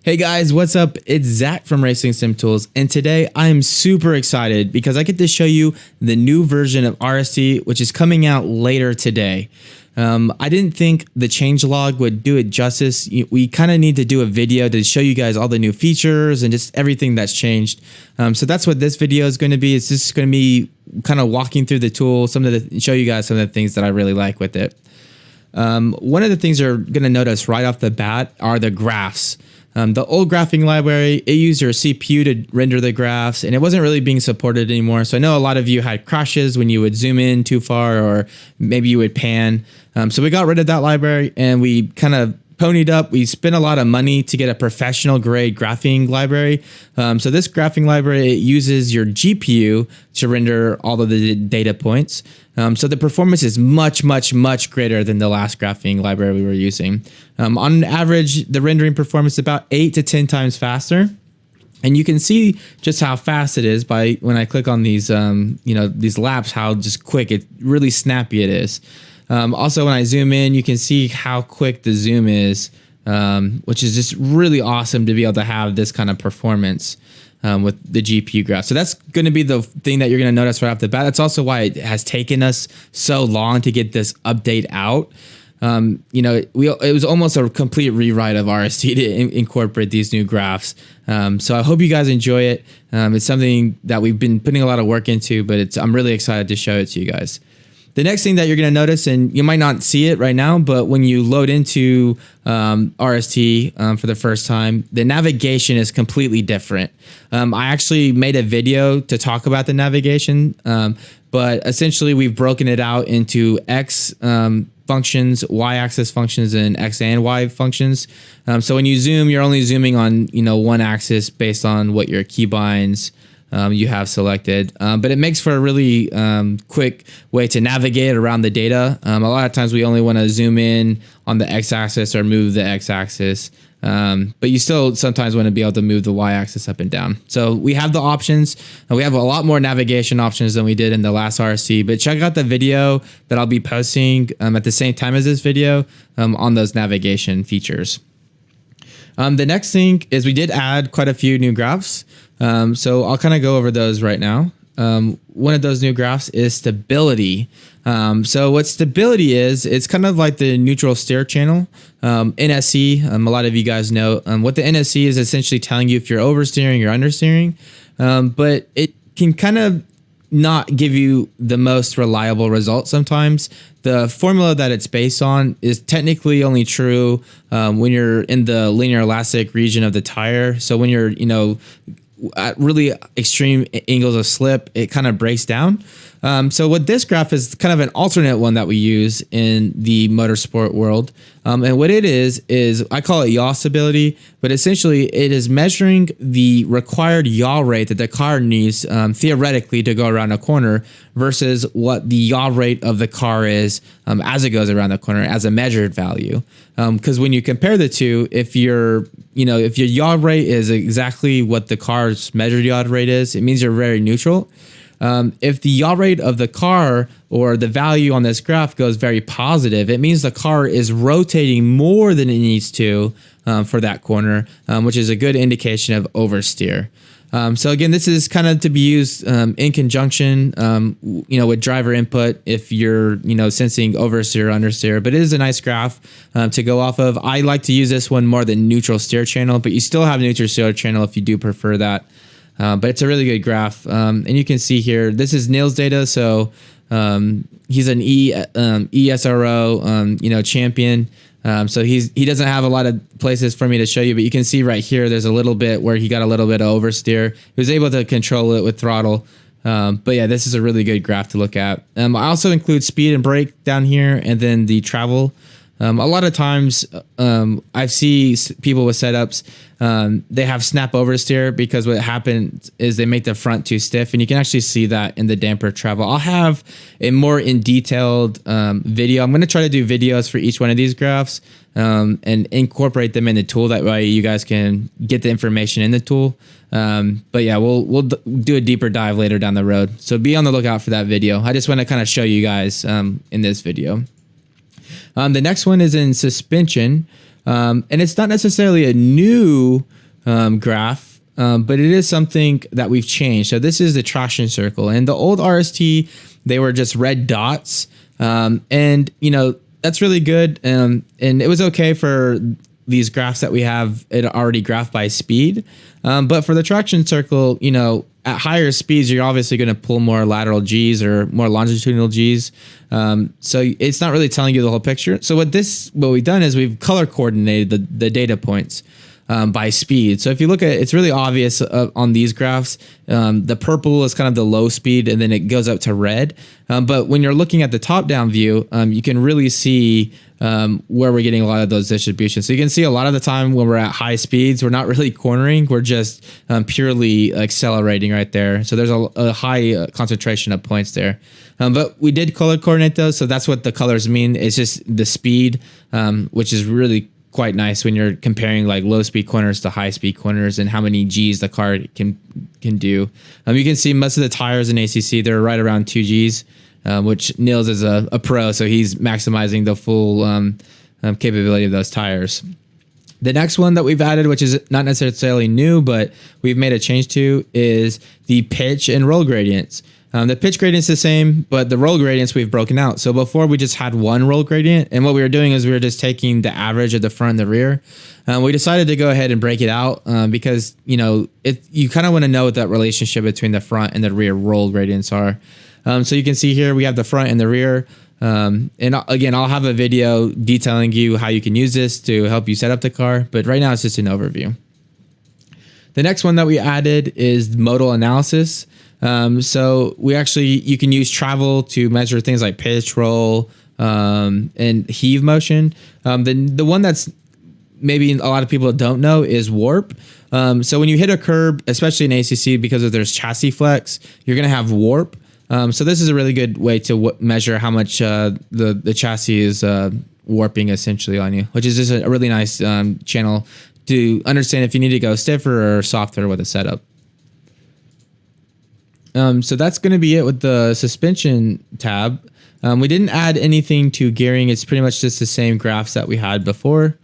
Hey guys, what's up? It's Zach from Racing Sim Tools, and today I am super excited because I get to show you the new version of RST, which is coming out later today. I didn't think the changelog would do it justice. We kind of need to do a video to show you guys all the new features and just everything that's changed. So that's what this video is going to be. It's just going to be kind of walking through the tool, show you guys some of the things that I really like with it. One of the things you're going to notice right off the bat are the graphs. The old graphing library, it used your CPU to render the graphs, and it wasn't really being supported anymore. So I know a lot of you had crashes when you would zoom in too far, or maybe you would pan. So we got rid of that library, and we kind of ponied up. We spent a lot of money to get a professional grade graphing library. So this graphing library, it uses your GPU to render all of the data points. So the performance is much greater than the last graphing library we were using. On average, the rendering performance is about 8 to 10 times faster. And you can see just how fast it is by when I click on these, these laps, how just quick, really snappy it is. Also, when I zoom in, you can see how quick the zoom is, which is just really awesome to be able to have this kind of performance with the GPU graph. So that's going to be the thing that you're going to notice right off the bat. That's also why it has taken us so long to get this update out. It was almost a complete rewrite of RST to incorporate these new graphs. So I hope you guys enjoy it. It's something that we've been putting a lot of work into, but I'm really excited to show it to you guys. The next thing that you're going to notice, and you might not see it right now, but when you load into RST for the first time, the navigation is completely different. I actually made a video to talk about the navigation, but essentially we've broken it out into X functions, Y-axis functions, and X and Y functions. So when you zoom, you're only zooming on one axis based on what your keybinds you have selected, but it makes for a really quick way to navigate around the data. A lot of times we only want to zoom in on the x-axis or move the x-axis, but you still sometimes want to be able to move the y-axis up and down. So we have the options, and we have a lot more navigation options than we did in the last RST, but check out the video that I'll be posting at the same time as this video on those navigation features. The next thing is we did add quite a few new graphs. So I'll kind of go over those right now. One of those new graphs is stability. So what stability is, it's kind of like the neutral steer channel. NSE, a lot of you guys know what the NSE is essentially telling you if you're oversteering or understeering. But it can kind of not give you the most reliable result sometimes. The formula that it's based on is technically only true when you're in the linear elastic region of the tire. So when you're, at really extreme angles of slip, it kind of breaks down. So what this graph is kind of an alternate one that we use in the motorsport world. And what it is I call it yaw stability, but essentially it is measuring the required yaw rate that the car needs theoretically to go around a corner versus what the yaw rate of the car is as it goes around the corner as a measured value. Because when you compare the two, if your yaw rate is exactly what the car's measured yaw rate is, it means you're very neutral. If the yaw rate of the car or the value on this graph goes very positive, it means the car is rotating more than it needs to for that corner, which is a good indication of oversteer. So again, this is kind of to be used in conjunction, with driver input if you're, sensing oversteer or understeer. But it is a nice graph to go off of. I like to use this one more than neutral steer channel, but you still have neutral steer channel if you do prefer that. But it's a really good graph. And you can see here, this is Neil's data. So he's an ESRO, champion. So he doesn't have a lot of places for me to show you, but you can see right here, there's a little bit where he got a little bit of oversteer. He was able to control it with throttle. But yeah, this is a really good graph to look at. I also include speed and brake down here, and then the travel. A lot of times I see people with setups, they have snap oversteer because what happens is they make the front too stiff, and you can actually see that in the damper travel. I'll have a more in detailed video. I'm going to try to do videos for each one of these graphs and incorporate them in the tool. That way you guys can get the information in the tool. But yeah, we'll do a deeper dive later down the road. So be on the lookout for that video. I just want to kind of show you guys in this video. The next one is in suspension. And it's not necessarily a new graph, but it is something that we've changed. So this is the traction circle, and the old RST, they were just red dots. And that's really good. And it was okay for these graphs that we have it already graphed by speed. But for the traction circle, at higher speeds, you're obviously going to pull more lateral G's or more longitudinal G's. So it's not really telling you the whole picture. So what we've done is we've color coordinated the data points by speed. So if you look at it's really obvious on these graphs, the purple is kind of the low speed, and then it goes up to red. But when you're looking at the top-down view, you can really see where we're getting a lot of those distributions. So you can see a lot of the time when we're at high speeds, we're not really cornering, we're just purely accelerating right there. So there's a high concentration of points there. But we did color coordinate those, so that's what the colors mean. It's just the speed, which is really quite nice when you're comparing like low speed corners to high speed corners and how many G's the car can do. You can see most of the tires in ACC, they're right around 2 G's, which Nils is a pro, so he's maximizing the full capability of those tires. The next one that we've added, which is not necessarily new, but we've made a change to, is the pitch and roll gradients. The pitch gradient's the same, but the roll gradients we've broken out. So before we just had one roll gradient, and what we were doing is we were just taking the average of the front and the rear. We decided to go ahead and break it out because you kind of want to know what that relationship between the front and the rear roll gradients are. So you can see here we have the front and the rear. And again, I'll have a video detailing you how you can use this to help you set up the car. But right now it's just an overview. The next one that we added is modal analysis. So you can use travel to measure things like pitch, roll, and heave motion. The one that's maybe a lot of people don't know is warp. So when you hit a curb, especially in ACC, because there's chassis flex, you're going to have warp. So this is a really good way to measure how much the chassis is warping essentially on you, which is just a really nice channel to understand if you need to go stiffer or softer with a setup. So that's going to be it with the suspension tab. We didn't add anything to gearing. It's pretty much just the same graphs that we had before.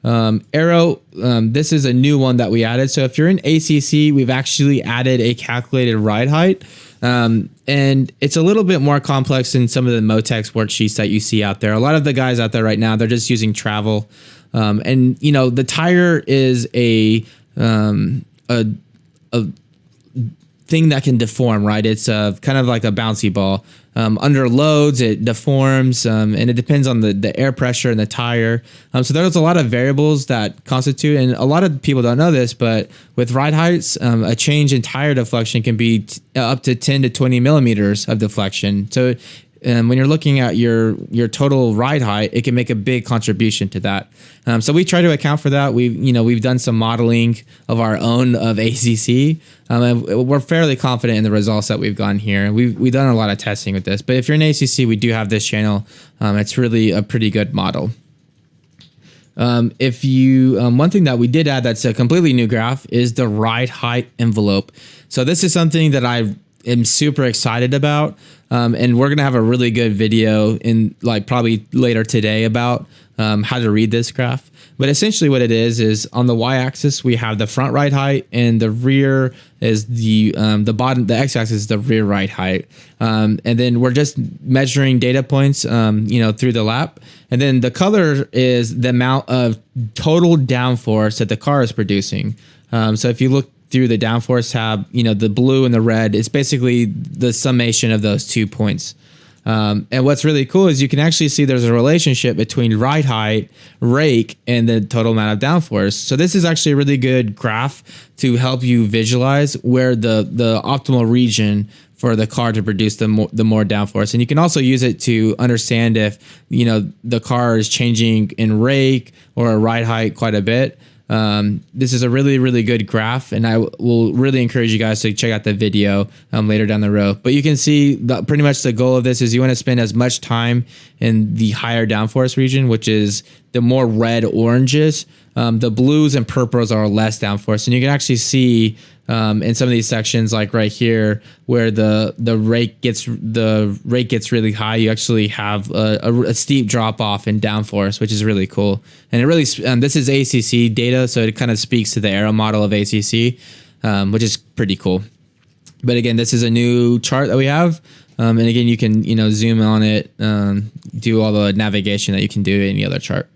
Aero, this is a new one that we added. So if you're in ACC, we've actually added a calculated ride height. And it's a little bit more complex than some of the Motex worksheets that you see out there. A lot of the guys out there right now, they're just using travel. And the tire is a thing that can deform, right? It's kind of like a bouncy ball. Under loads, it deforms, and it depends on the air pressure in the tire. So there's a lot of variables that constitute, and a lot of people don't know this, but with ride heights, a change in tire deflection can be up to 10 to 20 millimeters of deflection. So when you're looking at your total ride height, it can make a big contribution to that. So we try to account for that. We've done some modeling of our own of ACC. And we're fairly confident in the results that we've gotten here. We've done a lot of testing with this. But if you're in ACC, we do have this channel. It's really a pretty good model. One thing that we did add that's a completely new graph is the ride height envelope. So this is something that I am super excited about. And we're going to have a really good video in probably later today about how to read this graph. But essentially what it is on the y-axis, we have the front ride height, and the rear is the bottom, the x-axis is the rear ride height. And then we're just measuring data points, through the lap. And then the color is the amount of total downforce that the car is producing. So if you look through the downforce tab, the blue and the red, it's basically the summation of those 2 points. And what's really cool is you can actually see there's a relationship between ride height, rake, and the total amount of downforce. So this is actually a really good graph to help you visualize where the optimal region for the car to produce the more downforce. And you can also use it to understand if, the car is changing in rake or ride height quite a bit. This is a really, really good graph, and I will really encourage you guys to check out the video later down the road. But you can see pretty much the goal of this is you want to spend as much time in the higher downforce region, which is the more red oranges. The blues and purples are less downforce, and you can actually see in some of these sections, like right here, where the rate gets really high. You actually have a steep drop off in downforce, which is really cool. And it really this is ACC data, so it kind of speaks to the aero model of ACC, which is pretty cool. But again, this is a new chart that we have. And again, you can zoom on it, do all the navigation that you can do in any other chart.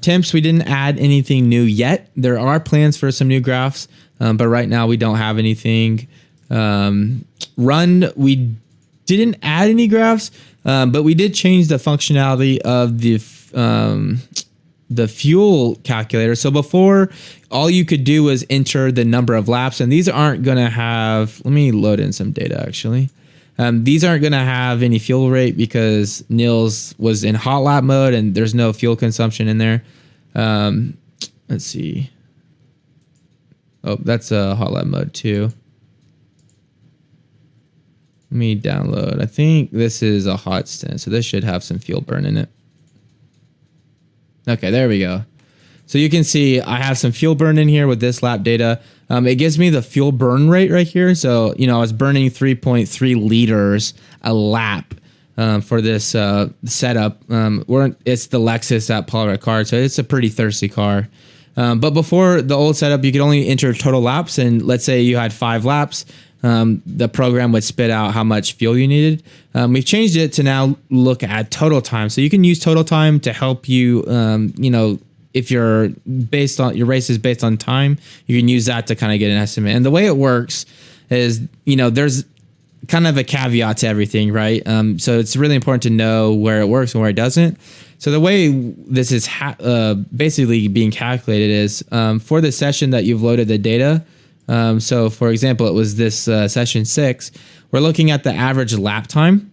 Temps, we didn't add anything new yet. There are plans for some new graphs, but right now we don't have anything. Run, we didn't add any graphs, but we did change the functionality of the fuel calculator. So before, all you could do was enter the number of laps, and these aren't going to have, let me load in some data actually. These aren't going to have any fuel rate because Nils was in hot lap mode and there's no fuel consumption in there. Let's see. Oh, that's a hot lap mode too. Let me download. I think this is a hot stint, so this should have some fuel burn in it. Okay, there we go. So you can see I have some fuel burn in here with this lap data. It gives me the fuel burn rate right here. So, I was burning 3.3 liters a lap for this setup. It's the Lexus at Paul Ricard, so it's a pretty thirsty car. But before the old setup, you could only enter total laps. And let's say you had 5 laps. The program would spit out how much fuel you needed. We've changed it to now look at total time. So you can use total time to help you, if your race is based on time, you can use that to kind of get an estimate. And the way it works is, there's kind of a caveat to everything, right? So it's really important to know where it works and where it doesn't. So the way this is basically being calculated is for the session that you've loaded the data. So for example, it was this session 6. We're looking at the average lap time,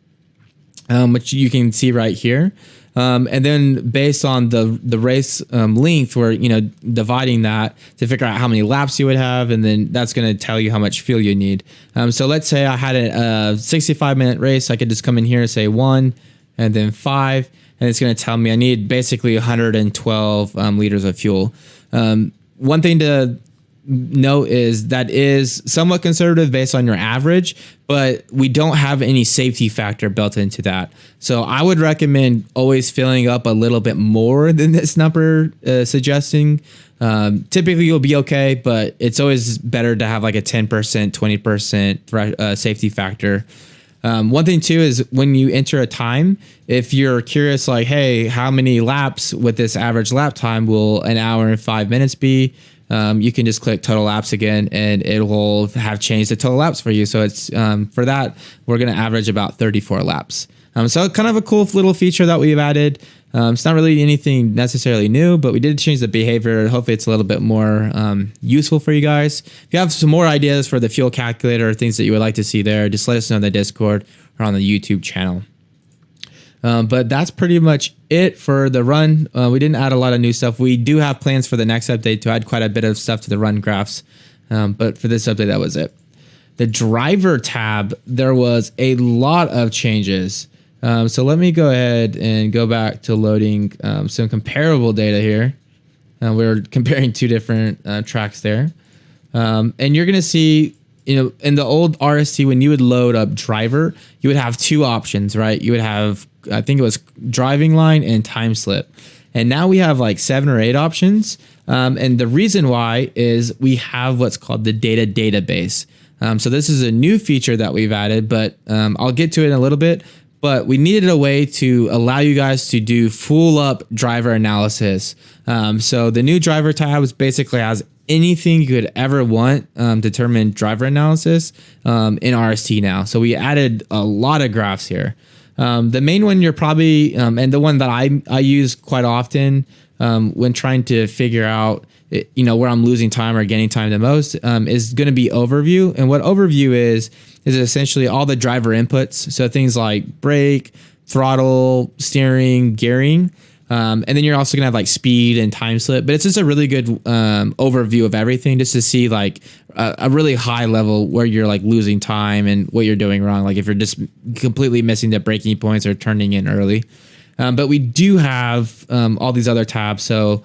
which you can see right here. And then based on the race length, we're dividing that to figure out how many laps you would have, and then that's going to tell you how much fuel you need. So let's say I had a 65-minute race. I could just come in here and say 1 and then 5, and it's going to tell me I need basically 112 liters of fuel. One thing to note is that is somewhat conservative based on your average, but we don't have any safety factor built into that. So I would recommend always filling up a little bit more than this number suggesting. Typically you'll be okay, but it's always better to have like a 10%, 20% safety factor. One thing too is when you enter a time, if you're curious, like, hey, how many laps with this average lap time will an hour and 5 minutes be? You can just click total laps again and it will have changed the total laps for you. So it's for that, we're going to average about 34 laps. So kind of a cool little feature that we've added. It's not really anything necessarily new, but we did change the behavior. Hopefully it's a little bit more useful for you guys. If you have some more ideas for the fuel calculator or things that you would like to see there, just let us know in the Discord or on the YouTube channel. But that's pretty much it for the run. We didn't add a lot of new stuff. We do have plans for the next update to add quite a bit of stuff to the run graphs. But for this update, that was it. The driver tab, there was a lot of changes. So let me go ahead and go back to loading some comparable data here. We're comparing 2 different tracks there. And you're going to see, in the old RST, when you would load up driver, you would have 2 options, right? You would have, I think it was driving line and time slip. And now we have like 7 or 8 options. And the reason why is we have what's called the data database. So this is a new feature that we've added, but I'll get to it in a little bit. But we needed a way to allow you guys to do full up driver analysis. So the new driver tab basically has anything you could ever want determine driver analysis in RST now. So we added a lot of graphs here. The main one you're probably, and the one that I use quite often when trying to figure out where I'm losing time or gaining time the most is going to be overview. And what overview is essentially all the driver inputs. So things like brake, throttle, steering, gearing. And then you're also going to have like speed and time slip. But it's just a really good overview of everything just to see like a really high level where you're like losing time and what you're doing wrong. Like if you're just completely missing the braking points or turning in early. But we do have all these other tabs. So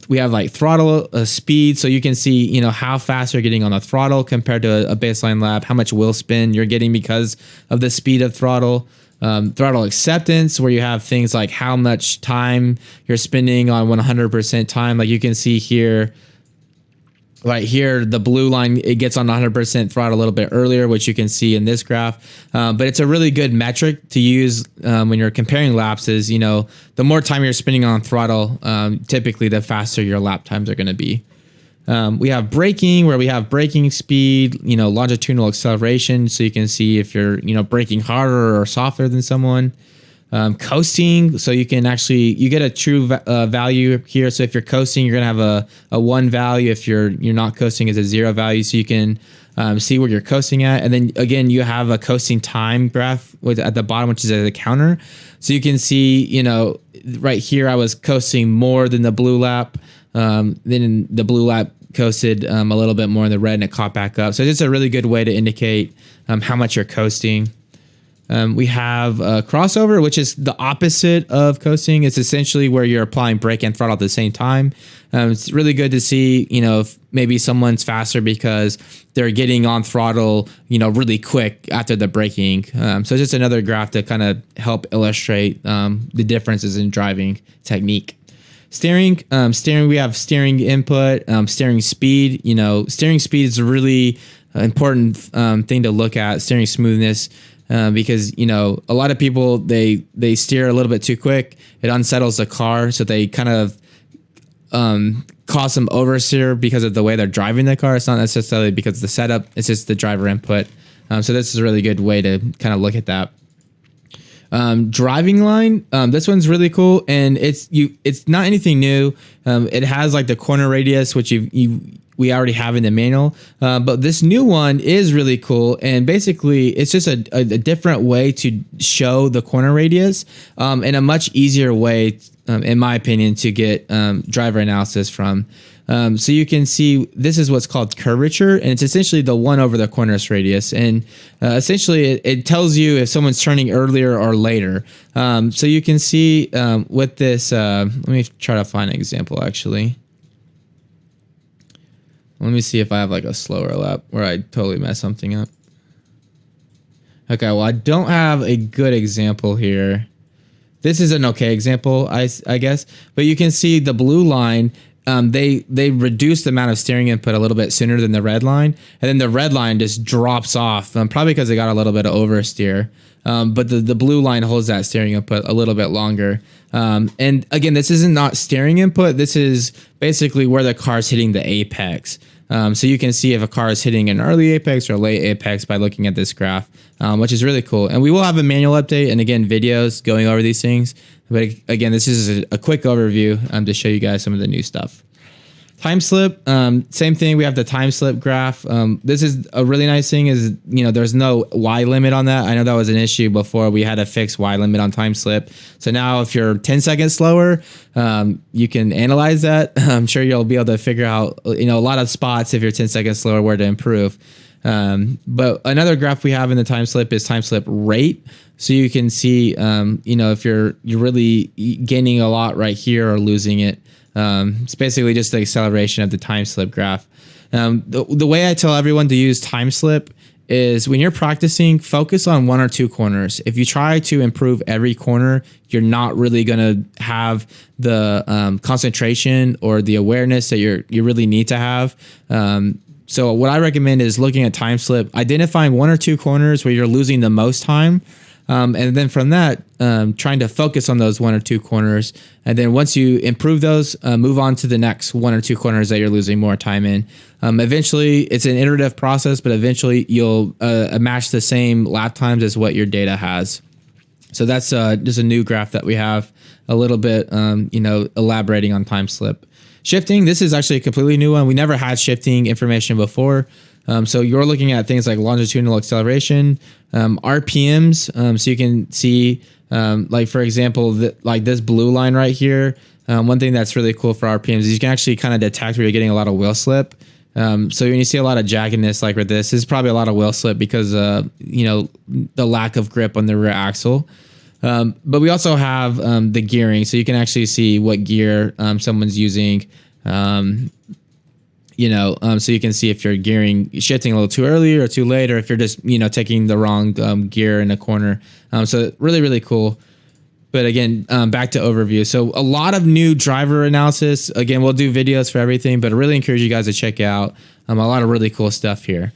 we have like throttle speed. So you can see, you know, how fast you're getting on the throttle compared to a baseline lap, how much wheel spin you're getting because of the speed of throttle. Throttle acceptance, where you have things like how much time you're spending on 100% time. Like you can see here, right here, the blue line, it gets on 100% throttle a little bit earlier, which you can see in this graph. But it's a really good metric to use when you're comparing laps is, you know, the more time you're spending on throttle, typically the faster your lap times are going to be. We have braking, where we have braking speed, you know, longitudinal acceleration. So you can see if you're, you know, braking harder or softer than someone. Coasting, so you can actually, you get a true value here. So if you're coasting, you're going to have a 1 value. If you're not coasting, it's a 0 value. So you can see where you're coasting at. And then again, you have a coasting time graph at the bottom, which is at the counter. So you can see, you know, right here, I was coasting more than the blue lap. Then the blue lap coasted a little bit more in the red, and it caught back up. So it's a really good way to indicate how much you're coasting. We have crossover, which is the opposite of coasting. It's essentially where you're applying brake and throttle at the same time. It's really good to see, you know, if maybe someone's faster because they're getting on throttle, you know, really quick after the braking. So it's just another graph to kind of help illustrate the differences in driving technique. Steering, we have steering input, steering speed. You know, steering speed is a really important thing to look at, steering smoothness. Because, you know, a lot of people, they steer a little bit too quick. It unsettles the car. So they kind of cause some oversteer because of the way they're driving the car. It's not necessarily because of the setup. It's just the driver input. So this is a really good way to kind of look at that. Driving line, this one's really cool, and it's not anything new. It has like the corner radius, which we already have in the manual, but this new one is really cool, and basically it's just a different way to show the corner radius, and a much easier way, in my opinion, to get driver analysis from. So you can see this is what's called curvature, and it's essentially the 1 over the corners radius. And essentially it tells you if someone's turning earlier or later. So you can see with this, let me try to find an example actually. Let me see if I have like a slower lap where I totally mess something up. Okay, well, I don't have a good example here. This is an okay example, I guess, but you can see the blue line. They reduce the amount of steering input a little bit sooner than the red line, and then the red line just drops off, probably because they got a little bit of oversteer. But the blue line holds that steering input a little bit longer. And again, this isn't not steering input. This is basically where the car's hitting the apex. So you can see if a car is hitting an early apex or late apex by looking at this graph, which is really cool. And we will have a manual update and again, videos going over these things. But again, this is a quick overview to show you guys some of the new stuff. Time slip, same thing. We have the time slip graph. This is a really nice thing is, you know, there's no Y limit on that. I know that was an issue before. We had a fixed Y limit on time slip. So now if you're 10 seconds slower, you can analyze that. I'm sure you'll be able to figure out, you know, a lot of spots if you're 10 seconds slower where to improve. But another graph we have in the time slip is time slip rate. So you can see, you know, if you're really gaining a lot right here or losing it. It's basically just the acceleration of the time slip graph. The way I tell everyone to use time slip is when you're practicing, focus on 1 or 2 corners. If you try to improve every corner, you're not really going to have the concentration or the awareness that you really need to have. So what I recommend is looking at time slip, identifying 1 or 2 corners where you're losing the most time. And then from that, trying to focus on those 1 or 2 corners. And then once you improve those, move on to the next 1 or 2 corners that you're losing more time in. Eventually, it's an iterative process, but eventually you'll match the same lap times as what your data has. So that's just a new graph that we have a little bit, you know, elaborating on time slip. Shifting, this is actually a completely new one. We never had shifting information before. So you're looking at things like longitudinal acceleration, RPMs. So you can see, like for example, like this blue line right here. One thing that's really cool for RPMs is you can actually kind of detect where you're getting a lot of wheel slip. So when you see a lot of jaggedness like with this is probably a lot of wheel slip because, you know, the lack of grip on the rear axle. But we also have the gearing, so you can actually see what gear someone's using. So you can see if you're shifting a little too early or too late, or if you're just, taking the wrong gear in a corner. So really, really cool. But again, back to overview. So a lot of new driver analysis. Again, we'll do videos for everything, but I really encourage you guys to check out a lot of really cool stuff here.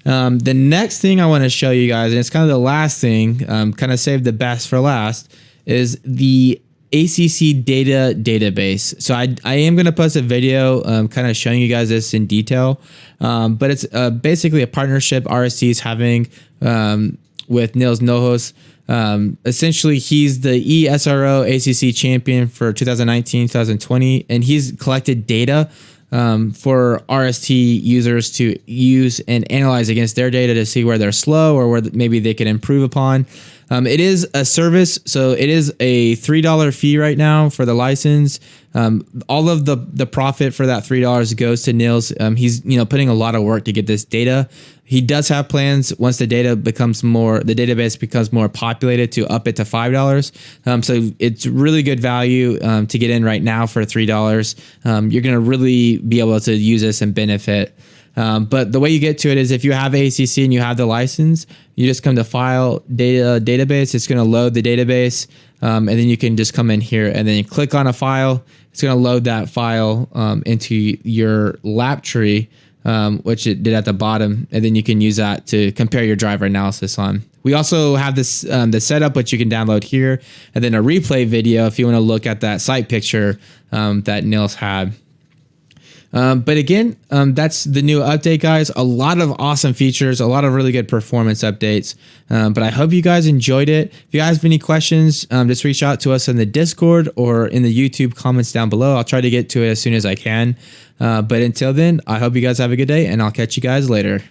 The next thing I want to show you guys, and it's kind of the last thing, kind of save the best for last, is the Acc Data Database. So I am going to post a video kind of showing you guys this in detail, but it's basically a partnership RST is having with Nils Nohos. Essentially, he's the ESRO ACC champion for 2019-2020, and he's collected data for RST users to use and analyze against their data to see where they're slow or where maybe they can improve upon. It is a service, so it is a $3 fee right now for the license. All of the profit for that $3 goes to Nils. He's putting a lot of work to get this data. He does have plans once the database becomes more populated to up it to $5. So it's really good value to get in right now for $3. You're gonna really be able to use this and benefit. But the way you get to it is if you have ACC and you have the license, you just come to File, Data, Database. It's going to load the database, and then you can just come in here and then you click on a file. It's going to load that file into your lap tree, which it did at the bottom, and then you can use that to compare your driver analysis on. We also have this the setup, which you can download here, and then a replay video if you want to look at that site picture that Nils had. But again, that's the new update, guys. A lot of awesome features, a lot of really good performance updates. But I hope you guys enjoyed it. If you guys have any questions, just reach out to us in the Discord or in the YouTube comments down below. I'll try to get to it as soon as I can. But until then, I hope you guys have a good day, and I'll catch you guys later.